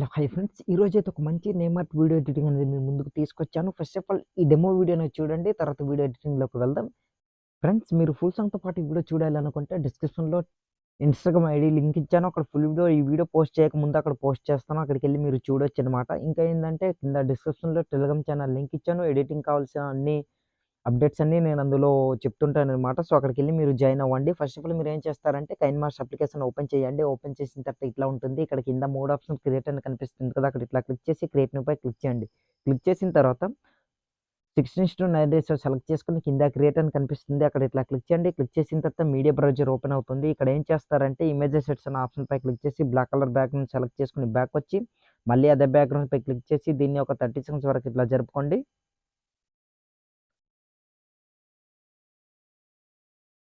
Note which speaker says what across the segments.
Speaker 1: Hello hi friends. ఈరోజైతే ఒక మంచి నేమ్ ఆర్ట్ వీడియో ఎడిటింగ్ అనేది మీ ముందుకు తీసుకొచ్చాను. ఫస్ట్ ఆఫ్ ఆల్ ఈ డెమో వీడియోని చూడండి. తర్వాత వీడియో ఎడిటింగ్‌లోకి వెళ్దాం. ఫ్రెండ్స్ మీరు ఫుల్ సాంగ్‌తో పాటు ఈ వీడియో చూడాలనుకుంటే డిస్క్రిప్షన్‌లో ఇన్‌స్టాగ్రామ్ ఐడీ లింక్ ఇచ్చాను. అక్కడ ఫుల్ వీడియో ఈ వీడియో పోస్ట్ చేయకముందు అక్కడ పోస్ట్ చేస్తాను. అక్కడికెళ్ళి మీరు చూడొచ్చనమాట. ఇంకా ఏందంటే కింద డిస్క్రిప్షన్‌లో టెలిగ్రామ్ ఛానల్ లింక్ ఇచ్చాను. ఎడిటింగ్ కావాల్సిన అన్ని అప్డేట్స్ అన్నీ నేను అందులో చెప్తుంటాననమాట. సో, అక్కడికెళ్ళి మీరు జాయిన్ అవ్వండి. ఫస్ట్ ఆఫ్ ఆల్ మీరేం చేస్తారంటే కైన్మాస్టర్ అప్లికేషన్ ఓపెన్ చేయండి. ఓపెన్ చేసిన తర్వాత ఇట్లా ఉంటుంది. ఇక్కడ కింద 3 ఆప్షన్స్ క్రియేట్ అని కనిపిస్తుంది కదా! అక్కడ ఇట్లా క్లిక్ చేసి క్రియేట్ న్యూపై క్లిక్ చేయండి. క్లిక్ చేసిన తర్వాత 16:9 రేషియో సెలెక్ట్ చేసుకొని కింద క్రియేట్ అని కనిపిస్తుంది. అక్కడ ఇట్లా క్లిక్ చేయండి. క్లిక్ చేసిన తర్వాత మీడియా బ్రౌజర్ ఓపెన్ అవుతుంది. ఇక్కడ ఏం చేస్తారంటే ఇమేజెస్ సెట్స్ అనే ఆప్షన్‌పై క్లిక్ చేసి బ్లాక్ కలర్ బ్యాక్‌గ్రౌండ్ సెలెక్ట్ చేసుకొని బ్యాక్ వచ్చి మళ్ళీ అదే బ్యాక్‌గ్రౌండ్‌పై క్లిక్ చేసి దీన్ని ఒక 30 సెకండ్స్ వరకు ఇట్లా జరుపుకోండి.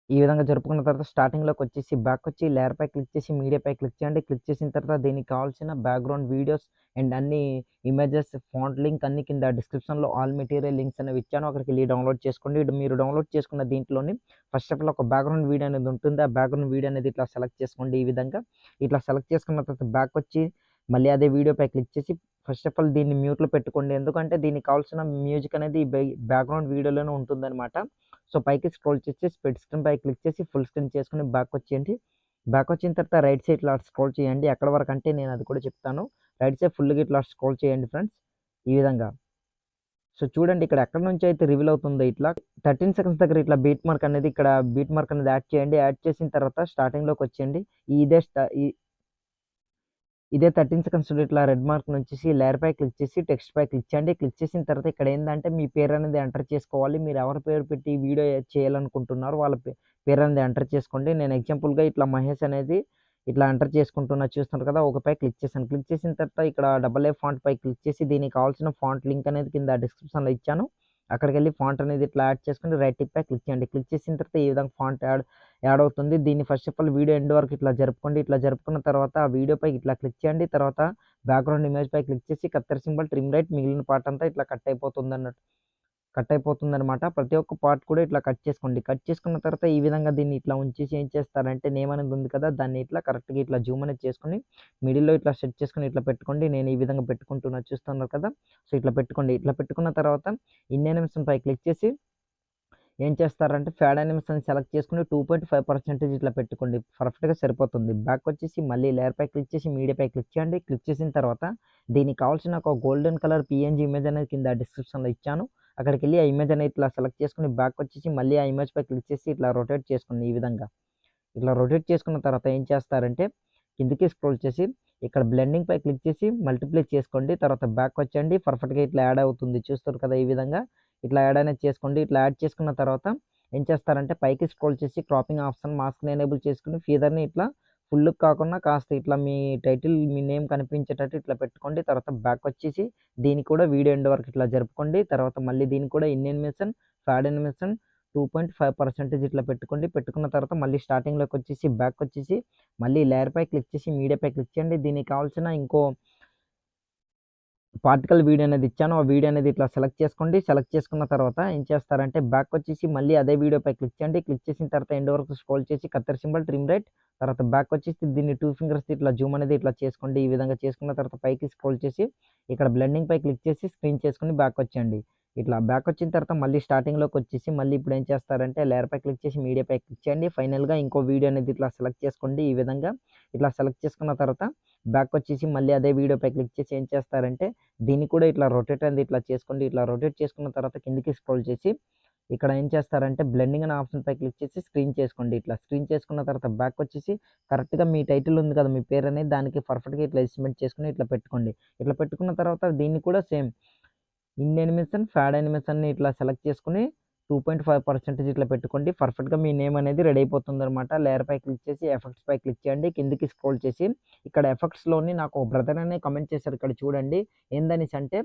Speaker 1: ఈ విధంగా జరుపుకున్న తర్వాత స్టార్టింగ్‌లోకొచ్చేసి బ్యాకొచ్చి లేయర్‌పై క్లిక్ చేసి మీడియాపై క్లిక్ చేయండి. క్లిక్ చేసిన తర్వాత దీనికి కావాల్సిన బ్యాక్‌గ్రౌండ్ వీడియోస్ అండ్ అన్ని ఇమేజెస్, ఫాంట్ లింక్ అన్ని కింద డిస్క్రిప్షన్‌లో ఆల్ మెటీరియల్ లింక్స్ అనేవి ఇచ్చాను. అక్కడికెళ్ళి డౌన్‌లోడ్ చేసుకోండి. మీరు డౌన్‌లోడ్ చేసుకున్న దీంట్లోని ఫస్ట్ ఆఫ్ ఆల్ ఒక బ్యాక్‌గ్రౌండ్ వీడియో అనేది ఉంటుంది. ఆ బ్యాక్‌గ్రౌండ్ వీడియో అనేది ఇట్లా సెలెక్ట్ చేసుకోండి ఈ విధంగా. ఇట్లా సెలెక్ట్ చేసుకున్న తర్వాత బ్యాకొచ్చి మళ్ళీ అదే వీడియోపై క్లిక్ చేసి ఫస్ట్ ఆఫ్ ఆల్ దీన్ని మ్యూట్‌లో పెట్టుకోండి. ఎందుకంటే దీనికి కావాల్సిన మ్యూజిక్ అనేది బ్యాక్‌గ్రౌండ్ వీడియోలోనే ఉంటుందనమాట. సో, పైకి స్క్రోల్ చేసి స్ప్లిట్ స్క్రీన్ పై క్లిక్ చేసి ఫుల్ స్క్రీన్ చేసుకొని బ్యాకొచ్చేయండి. బ్యాకొచ్చిన తర్వాత రైట్ సైడ్ ఇట్లా స్క్రోల్ చేయండి. ఎక్కడి వరకంటే నేను అది కూడా చెప్తాను. రైట్ సైడ్ ఫుల్‌గా ఇట్లా స్క్రోల్ చేయండి ఫ్రెండ్స్. ఈ విధంగా. సో, చూడండి ఇక్కడ ఎక్కడి నుంచి అయితే రివీల్ అవుతుందో ఇట్లా 13 సెకండ్స్ దగ్గర ఇట్లా బీట్ మార్క్ అనేది యాడ్ చేయండి. యాడ్ చేసిన తర్వాత స్టార్టింగ్‌లోకొచ్చేయండి. ఇదే స్టా ఈ ఇదే 13 సెకండ్స్‌లో ఇట్లా రెడ్ మార్క్ నుంచేసి లేయర్‌పై క్లిక్ చేసి టెక్స్ట్‌పై క్లిక్ చేయండి. క్లిక్ చేసిన తర్వాత ఇక్కడ ఏందంటే మీ పేరనేది ఎంటర్ చేసుకోవాలి. మీరు ఎవరి పేరు పెట్టి వీడియో చేయాలనుకుంటున్నారో వాళ్ళ పేరనేది ఎంటర్ చేసుకోండి. నేను ఎగ్జాంపుల్‌గా ఇట్లా మహేష్ అనేది ఇట్లా ఎంటర్ చేసుకుంటున్నా చూస్తున్నారు కదా! ఒకపై క్లిక్ చేశాను. క్లిక్ చేసిన తర్వాత ఇక్కడ డబుల్ ఏ ఫాంట్ పై క్లిక్ చేసి దీనికి కావాల్సిన ఫాంట్ లింక్ అనేది కింద డిస్క్రిప్షన్‌లో ఇచ్చాను. అక్కడికెళ్ళి ఫాంట్ అనేది ఇట్లా యాడ్ చేసుకొని రైట్ టిక్ పై క్లిక్ చేయండి. క్లిక్ చేసిన తర్వాత ఈ విధంగా ఫాంట్ యాడ్ అవుతుంది. దీన్ని first of all video end వరకు ఇట్లా జరుపుకోండి. ఇట్లా జరుపుకున్న తర్వాత ఆ వీడియోపై ఇట్లా క్లిక్ చేయండి. తర్వాత బ్యాక్‌గ్రౌండ్ ఇమేజ్‌పై క్లిక్ చేసి కత్తెర సింబల్ ట్రిమ్ రైట్ మిగిలిన పార్ట్ అంతా ఇట్లా కట్ అయిపోతుందనమాట. ప్రతి ఒక్క పార్ట్ కూడా ఇట్లా కట్ చేసుకోండి. కట్ చేసుకున్న తర్వాత ఈ విధంగా దీన్ని ఇట్లా ఉంచేసి ఏం చేస్తారంటే నేమ్ అనేది ఉంది కదా! దాన్ని ఇట్లా కరెక్ట్‌గా ఇట్లా జూమ్ అనేది చేసుకొని మిడిల్‌లో ఇట్లా సెట్ చేసుకొని ఇట్లా పెట్టుకోండి. నేను ఈ విధంగా పెట్టుకుంటున్నా చూస్తున్నారు కదా! సో, ఇట్లా పెట్టుకోండి. ఇట్లా పెట్టుకున్న తర్వాత ఇన్ యానిమేషన్‌పై క్లిక్ చేసి ఏం చేస్తారంటే ఫ్యాడ్ యానిమేషన్ సెలెక్ట్ చేసుకొని 2.5% ఇట్లా పెట్టుకోండి. పర్ఫెక్ట్‌గా సరిపోతుంది. బ్యాకొచ్చేసి మళ్ళీ లేయర్‌పై క్లిక్ చేసి మీడియాపై క్లిక్ చేయండి. క్లిక్ చేసిన తర్వాత దీనికి కావాల్సిన ఒక గోల్డెన్ కలర్ పీఎన్‌జీ ఇమేజ్ అనేది కింద డిస్క్రిప్షన్‌లో ఇచ్చాను. అక్కడికెళ్ళి ఆ ఇమేజ్ అనేది ఇట్లా సెలెక్ట్ చేసుకొని బ్యాకొచ్చేసి మళ్ళీ ఆ ఇమేజ్‌పై క్లిక్ చేసి ఇట్లా రొటేట్ చేసుకోండి ఈ విధంగా. ఇట్లా రొటేట్ చేసుకున్న తర్వాత ఏం చేస్తారంటే కిందకి స్క్రోల్ చేసి ఇక్కడ బ్లెండింగ్ పై క్లిక్ చేసి మల్టిప్లై చేసుకోండి. తర్వాత బ్యాక్ వచ్చేయండి. పర్ఫెక్ట్‌గా ఇట్లా యాడ్ అవుతుంది. చూస్తారు కదా! ఈ విధంగా ఇట్లా యాడ్ అనేది చేసుకోండి. ఇట్లా యాడ్ చేసుకున్న తర్వాత ఏం చేస్తారంటే పైకి స్క్రోల్ చేసి క్రాపింగ్ ఆప్షన్ మాస్క్‌ని ఎనేబుల్ చేసుకొని ఫీదర్‌ని ఇట్లా ఫుల్‌గా కాకుండా కాస్త ఇట్లా మీ టైటిల్, మీ నేమ్ కనిపించేటట్టు ఇట్లా పెట్టుకోండి. తర్వాత బ్యాక్ వచ్చేసి దీన్ని కూడా వీడియో ఎండ్ వరకు ఇట్లా జరుపుకోండి. తర్వాత మళ్ళీ దీన్ని కూడా ఇన్ యానిమేషన్, ఫ్యాడ్ యానిమేషన్ 2.5% ఇట్లా పెట్టుకోండి. పెట్టుకున్న తర్వాత మళ్ళీ స్టార్టింగ్‌లోకొచ్చేసి బ్యాకొచ్చేసి మళ్ళీ లేయర్‌పై క్లిక్ చేసి మీడియాపై క్లిక్ చేయండి. దీనికి కావాల్సిన ఇంకో పార్టికల్ వీడియో అనేది ఇచ్చాను. ఆ వీడియో అనేది ఇట్లా సెలెక్ట్ చేసుకోండి. సెలెక్ట్ చేసుకున్న తర్వాత ఏం చేస్తారంటే బ్యాకొచ్చేసి మళ్ళీ అదే వీడియోపై క్లిక్ చేయండి. క్లిక్ చేసిన తర్వాత ఎండ్ వరకు స్క్రోల్ చేసి కత్తెర సింబల్ ట్రిమ్ రైట్ తర్వాత బ్యాకొచ్చేసి దీన్ని 2 ఫింగర్స్‌తో ఇట్లా జూమ్ అనేది ఇట్లా చేసుకోండి. ఈ విధంగా చేసుకున్న తర్వాత పైకి స్క్రోల్ చేసి ఇక్కడ బ్లెండింగ్ పై క్లిక్ చేసి స్క్రీన్ చేసుకొని బ్యాకొచ్చేయండి. ఇట్లా బ్యాకొచ్చిన తర్వాత మళ్ళీ స్టార్టింగ్‌లోకొచ్చేసి మళ్ళీ ఇప్పుడు ఏం చేస్తారంటే లేయర్‌పై క్లిక్ చేసి మీడియాపై క్లిక్ చేయండి. ఫైనల్‌గా ఇంకో వీడియో అనేది ఇట్లా సెలెక్ట్ చేసుకోండి. ఈ విధంగా ఇట్లా సెలెక్ట్ చేసుకున్న తర్వాత బ్యాకొచ్చేసి మళ్ళీ అదే వీడియోపై క్లిక్ చేసి ఏం చేస్తారంటే దీన్ని కూడా ఇట్లా రొటేట్ అనేది ఇట్లా చేసుకోండి. ఇట్లా రొటేట్ చేసుకున్న తర్వాత కిందకి స్క్రోల్ చేసి ఇక్కడ ఏం చేస్తారంటే బ్లెండింగ్ అనే ఆప్షన్‌పై క్లిక్ చేసి స్క్రీన్ చేసుకోండి. ఇట్లా స్క్రీన్ చేసుకున్న తర్వాత బ్యాకొచ్చేసి కరెక్ట్‌గా మీ టైటిల్ ఉంది కదా! మీ పేరనేది దానికి పర్ఫెక్ట్‌గా ఇట్లా ఎస్టిమేట్ చేసుకొని ఇట్లా పెట్టుకోండి. ఇట్లా పెట్టుకున్న తర్వాత దీన్ని కూడా సేమ్ ఇన్ యానిమేషన్, ఫ్యాడ్ యానిమేషన్‌ని ఇట్లా సెలెక్ట్ చేసుకొని 2.5% ఇట్లా పెట్టుకోండి. పర్ఫెక్ట్‌గా మీ నేమ్ అనేది రెడీ అయిపోతుందనమాట. లేయర్‌పై క్లిక్ చేసి ఎఫెక్ట్స్‌పై క్లిక్ చేయండి. కిందకి స్క్రోల్ చేసి ఇక్కడ ఎఫెక్ట్స్‌లోని నాకు బ్రదర్ అనే కామెంట్ చేశారు. ఇక్కడ చూడండి. ఏందనేసి అంటే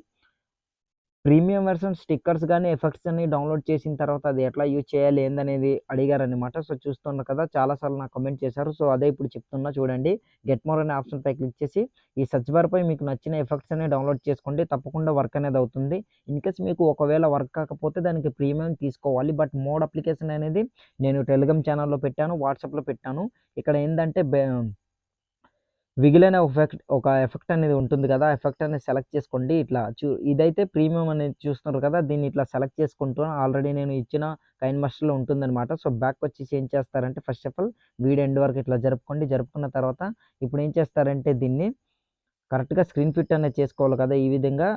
Speaker 1: ప్రీమియం వెర్షన్ స్టిక్కర్స్ గాని, ఎఫెక్ట్స్ అని డౌన్‌లోడ్ చేసిన తర్వాత అది ఎట్లా యూజ్ చేయాలి ఏందనేది అడిగారనమాట. సో, చూస్తున్నారు కదా! చాలా సార్లు నాకు కామెంట్ చేశారు. సో, అదే ఇప్పుడు చెప్తున్నా చూడండి. గెట్ మోర్ అనే ఆప్షన్‌పై క్లిక్ చేసి ఈ సెర్చ్ బార్‌పై మీకు నచ్చిన ఎఫెక్ట్స్ అన్ని డౌన్‌లోడ్ చేసుకోండి. తప్పకుండా వర్క్ అనేది అవుతుంది. ఇన్‌కేస్ మీకు ఒకవేళ వర్క్ కాకపోతే దానికి ప్రీమియం తీసుకోవాలి. బట్ మోడ్ అప్లికేషన్ అనేది నేను టెలిగ్రామ్ ఛానెల్‌లో పెట్టాను. వాట్సాప్‌లో పెట్టాను. ఇక్కడ ఏందంటే విగిల్ అనే ఒక ఎఫెక్ట్ అనేది ఉంటుంది కదా! ఆ ఎఫెక్ట్ అనేది సెలెక్ట్ చేసుకోండి. ఇదైతే ప్రీమియం అనేది చూస్తున్నారు కదా! దీన్ని ఇట్లా సెలెక్ట్ చేసుకుంటూ ఆల్రెడీ నేను ఇచ్చిన కైన్ మాస్టర్‌లో ఉంటుందనమాట. సో, బ్యాక్‌కొచ్చేసి ఏం చేస్తారంటే first of all video end వరకు ఇట్లా జరుపుకోండి. జరుపుకున్న తర్వాత ఇప్పుడు ఏం చేస్తారంటే దీన్ని కరెక్ట్‌గా స్క్రీన్ ఫిట్ అనేది చేసుకోవాలి కదా! ఈ విధంగా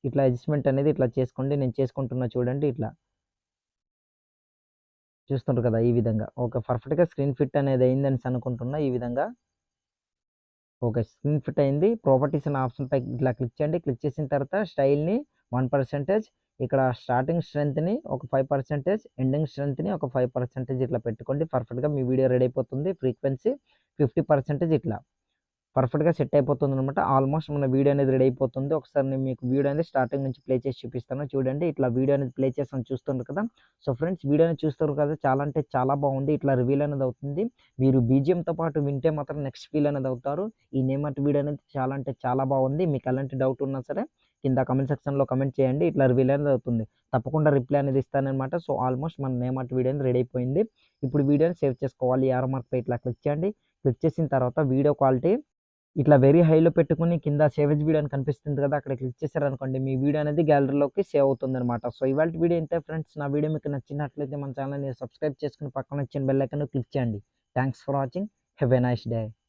Speaker 1: ఇట్లా అడ్జస్ట్‌మెంట్ అనేది ఇట్లా చేసుకోండి. నేను చేసుకుంటున్నా చూడండి ఇట్లా. చూస్తుండ్రు కదా! ఈ విధంగా. ఓకే. పర్ఫెక్ట్‌గా స్క్రీన్ ఫిట్ అనేది అయిందనేసి అనుకుంటున్నా ఈ విధంగా. ఓకే. స్క్రీన్ ఫిట్ అయింది. ప్రాపర్టీస్ అనే ఆప్షన్ పై ఇట్లా క్లిక్ చేయండి. క్లిక్ చేసిన తర్వాత స్టైల్‌ని 1% ఇక్కడ స్టార్టింగ్ స్ట్రెంగ్త్‌ని ఒక 5%, ఎండింగ్ స్ట్రెంగ్త్‌ని ఒక 5% ఇట్లా పెట్టుకోండి. పర్ఫెక్ట్‌గా మీ వీడియో రెడీ అయిపోతుంది. ఫ్రీక్వెన్సీ 50% ఇట్లా. పర్ఫెక్ట్‌గా సెట్ అయిపోతుందనమాట. ఆల్మోస్ట్ మన వీడియో అనేది రెడీ అయిపోతుంది. ఒకసారి నేను మీకు వీడియో అనేది స్టార్టింగ్ నుంచి ప్లే చేసి చూపిస్తాను. చూడండి ఇట్లా వీడియో అనేది ప్లే చేసాను చూస్తున్నారు కదా! సో, ఫ్రెండ్స్ వీడియో అనేది చూస్తారు కదా! చాలా అంటే చాలా బాగుంది. ఇట్లా రివీల్ అనేది అవుతుంది. మీరు బీజీఎంతో పాటు వింటే మాత్రం నెక్స్ట్ ఫీల్ అనేది అవుతారు. ఈ నేమ్ ఆర్ట్ వీడియో అనేది చాలా అంటే చాలా బాగుంది. మీకు ఎలాంటి డౌట్ ఉన్నా సరే కింద కామెంట్ సెక్షన్‌లో కామెంట్ చేయండి. ఇట్లా రివీల్ అనేది అవుతుంది. తప్పకుండా రిప్లై అనేది ఇస్తాననమాట. సో, ఆల్మోస్ట్ మన నేమ్ ఆర్ట్ వీడియో అనేది రెడీ అయిపోయింది. ఇప్పుడు వీడియోని సేవ్ చేసుకోవాలి. యారో మార్క్ పై ఇట్లా క్లిక్ చేయండి. క్లిక్ చేసిన తర్వాత వీడియో క్వాలిటీ ఇట్లా వెరీ హైలో పెట్టుకొని కింద సేవ్ యాస్ వీడియో అని కనిపిస్తుంది కదా! అక్కడ క్లిక్ చేశారనుకోండి మీ వీడియో అనేది గ్యాలరీలోకి సేవ్ అవుతుందనమాట. సో, ఇవాల్టి వీడియో ఇంతే ఫ్రెండ్స్. నా వీడియో మీకు నచ్చినట్లయితే మన ఛానెల్‌ని సబ్స్క్రైబ్ చేసుకొని పక్కన వచ్చిన బెల్ ఐకాన్ క్లిక్ చేయండి. Thanks for watching. Have a nice day.